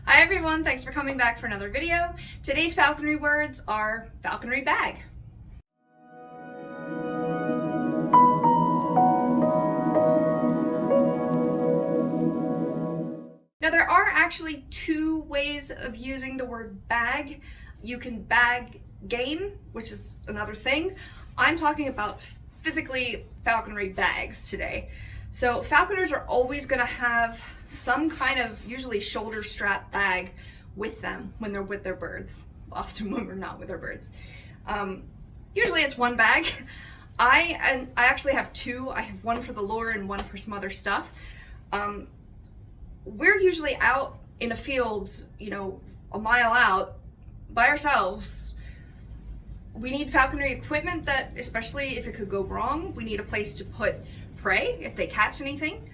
Hi everyone, thanks for coming back for another video. Today's falconry words are falconry bag. Now there are actually two ways of using the word bag. You can bag game, which is another thing. I'm talking about physically falconry bags today. So falconers are always going to have some kind of usually shoulder strap bag with them when they're with their birds, often when we're not with our birds. Usually it's one bag. I actually have two. I have one for the lure and one for some other stuff. We're usually out in a field, a mile out by ourselves. We need falconry equipment that, especially if it could go wrong, we need a place to put prey if they catch anything.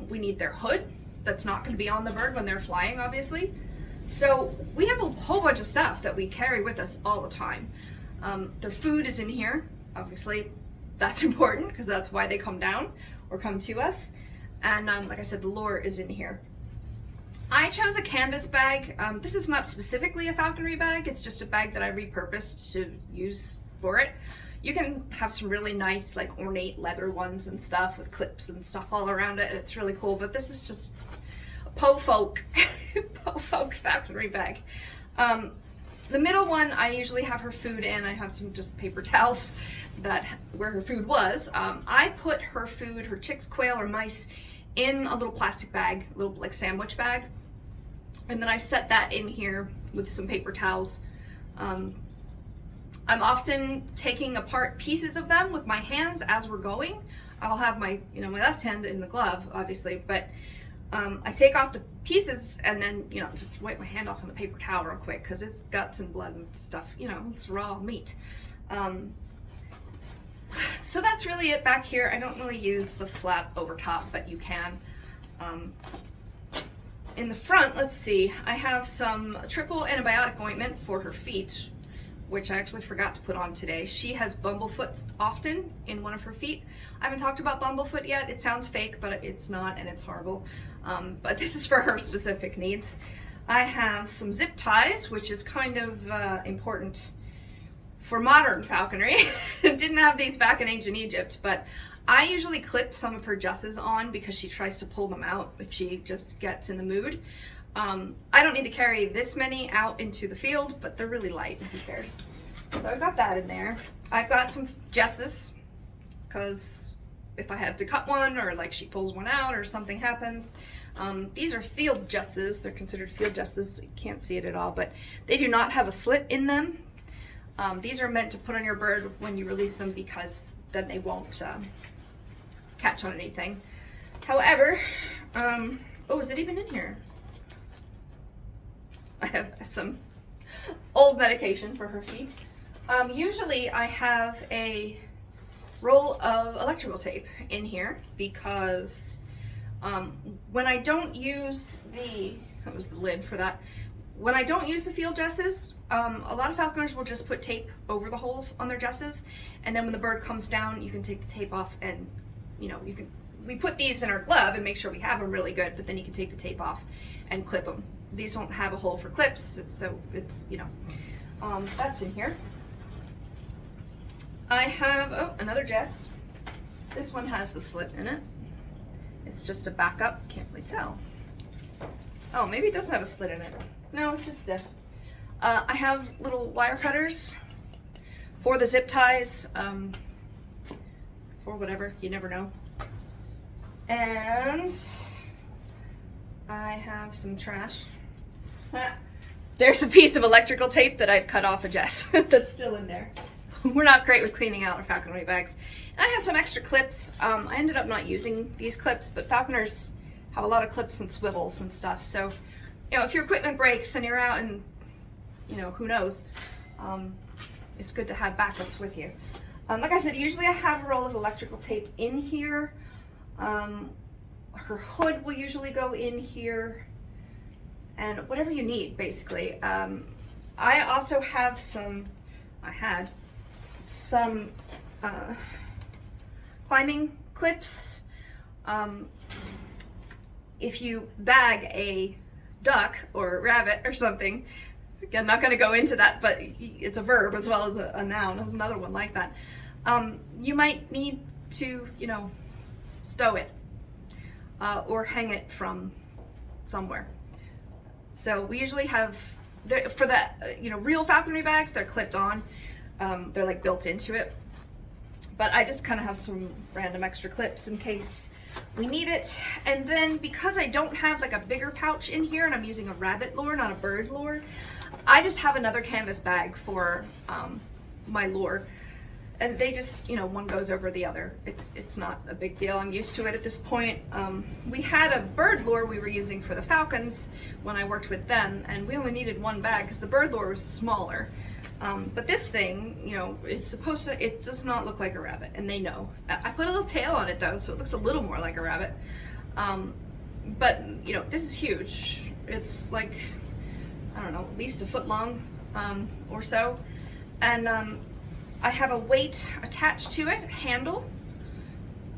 We need their hood that's not going to be on the bird when they're flying, obviously. So we have a whole bunch of stuff that we carry with us all the time. Their food is in here, obviously. That's important because that's why they come down or come to us. And like I said, the lure is in here. I chose a canvas bag. This is not specifically a falconry bag. It's just a bag that I repurposed to use for it. You can have some really nice, like ornate leather ones and stuff with clips and stuff all around it. It's really cool, but this is just a po folk falconry bag. The middle one, I usually have her food in. I have some just paper towels where her food was. I put her food, her chicks, quail, or mice in a little plastic bag, a little like sandwich bag. And then I set that in here with some paper towels. I'm often taking apart pieces of them with my hands as we're going. I'll have my, my left hand in the glove, obviously, but I take off the pieces and then, just wipe my hand off on the paper towel real quick because it's guts and blood and stuff, it's raw meat. So that's really it back here. I don't really use the flap over top, but you can. In the front, let's see, I have some triple antibiotic ointment for her feet, which I actually forgot to put on today. She has bumblefoot often in one of her feet. I haven't talked about bumblefoot yet. It sounds fake, but it's not, and it's horrible. But this is for her specific needs. I have some zip ties, which is kind of important for modern falconry. Didn't have these back in ancient Egypt, but I usually clip some of her jesses on because she tries to pull them out if she just gets in the mood. I don't need to carry this many out into the field, but they're really light, who cares? So I've got that in there. I've got some jesses, because if I had to cut one or like she pulls one out or something happens. These are field jesses. They're considered field jesses. You can't see it at all, but they do not have a slit in them. These are meant to put on your bird when you release them because then they won't catch on anything. However, oh, is it even in here? I have some old medication for her feet. Usually I have a roll of electrical tape in here because when I don't use that was the lid for that. When I don't use the field jesses, a lot of falconers will just put tape over the holes on their jesses, and then when the bird comes down, you can take the tape off and, we put these in our glove and make sure we have them really good, but then you can take the tape off and clip them. These don't have a hole for clips, so it's, that's in here. I have, another jess. This one has the slit in it. It's just a backup, can't really tell. Oh, maybe it doesn't have a slit in it. No, it's just stiff. I have little wire cutters for the zip ties, for whatever, you never know. And I have some trash. There's a piece of electrical tape that I've cut off a jess that's still in there. We're not great with cleaning out our falconry bags. And I have some extra clips. I ended up not using these clips, but falconers have a lot of clips and swivels and stuff. So, if your equipment breaks and you're out and, who knows, it's good to have backups with you. Like I said, usually I have a roll of electrical tape in here. Her hood will usually go in here, and whatever you need, basically. I also have I had some climbing clips. If you bag a duck or rabbit or something, again, not going to go into that, but it's a verb as well as a noun. There's another one like that. You might need to, you know, stow it or hang it from somewhere. So we usually have, for the, you know, real falconry bags, they're clipped on. They're like built into it. But I just kind of have some random extra clips in case we need it. And then because I don't have like a bigger pouch in here and I'm using a rabbit lure, not a bird lure, I just have another canvas bag for my lure. And they just, you know, one goes over the other. It's not a big deal. I'm used to it at this point. We had a bird lure we were using for the falcons when I worked with them, and we only needed one bag because the bird lure was smaller. But this thing, you know, is supposed to, it does not look like a rabbit, and they know. I put a little tail on it though, so it looks a little more like a rabbit. But, you know, this is huge. It's like, I don't know, at least a foot long or so. And I have a weight attached to it, handle,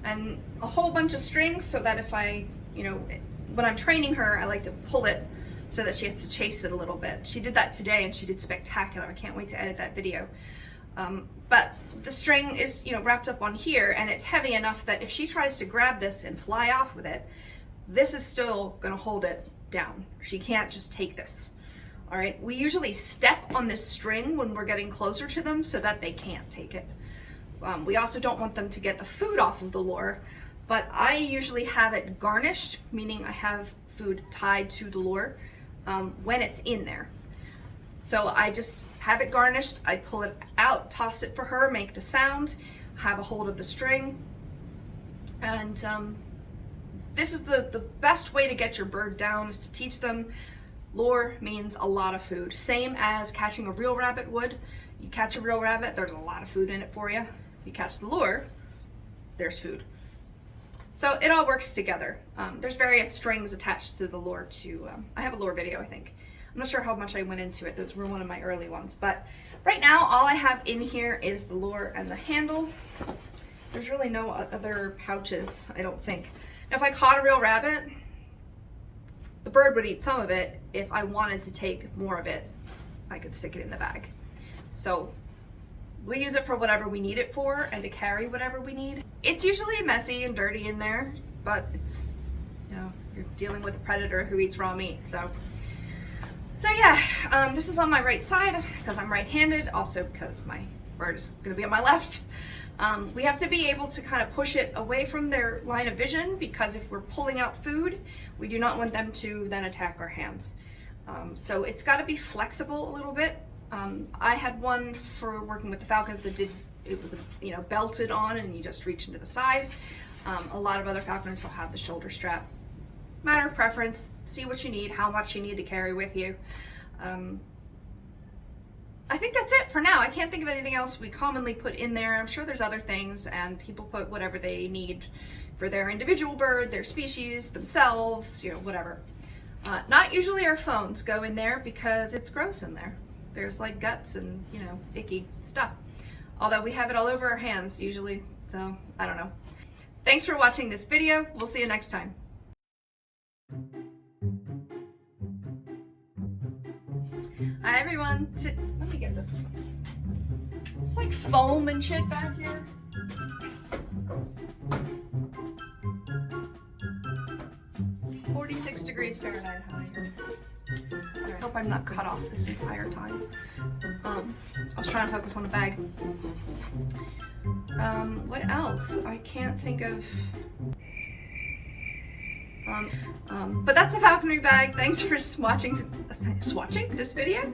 and a whole bunch of strings so that if I, you know, when I'm training her, I like to pull it so that she has to chase it a little bit. She did that today and she did spectacular. I can't wait to edit that video. But the string is, you know, wrapped up on here, and it's heavy enough that if she tries to grab this and fly off with it, this is still gonna hold it down. She can't just take this. All right, we usually step on this string when we're getting closer to them so that they can't take it. We also don't want them to get the food off of the lure, but I usually have it garnished, meaning I have food tied to the lure when it's in there. So I just have it garnished, I pull it out, toss it for her, make the sound, have a hold of the string, and this is the best way to get your bird down, is to teach them lure means a lot of food. Same as catching a real rabbit would. You catch a real rabbit, there's a lot of food in it for you. If you catch the lure, there's food. So it all works together. There's various strings attached to the lure too. I have a lure video, I think. I'm not sure how much I went into it. Those were one of my early ones. But right now, all I have in here is the lure and the handle. There's really no other pouches, I don't think. Now, if I caught a real rabbit, the bird would eat some of it. If I wanted to take more of it, I could stick it in the bag. So we use it for whatever we need it for and to carry whatever we need. It's usually messy and dirty in there, but it's, you know, you're dealing with a predator who eats raw meat. So yeah, this is on my right side because I'm right-handed, also because my bird is gonna be on my left. We have to be able to kind of push it away from their line of vision, because if we're pulling out food, we do not want them to then attack our hands. So it's got to be flexible a little bit. I had one for working with the falcons that it was, you know, belted on and you just reach into the side. A lot of other falconers will have the shoulder strap. Matter of preference, see what you need, how much you need to carry with you. I think that's it for now. I can't think of anything else we commonly put in there. I'm sure there's other things, and people put whatever they need for their individual bird, their species, themselves, you know, whatever. Not usually our phones go in there because it's gross in there. There's like guts and, you know, icky stuff. Although we have it all over our hands usually, so I don't know. Thanks for watching this video. We'll see you next time. Hi everyone. Let me get the. It's like foam and shit back here. .6°F high here. I hope I'm not cut off this entire time. I was trying to focus on the bag. What else? I can't think of. But that's the falconry bag. Thanks for watching this video.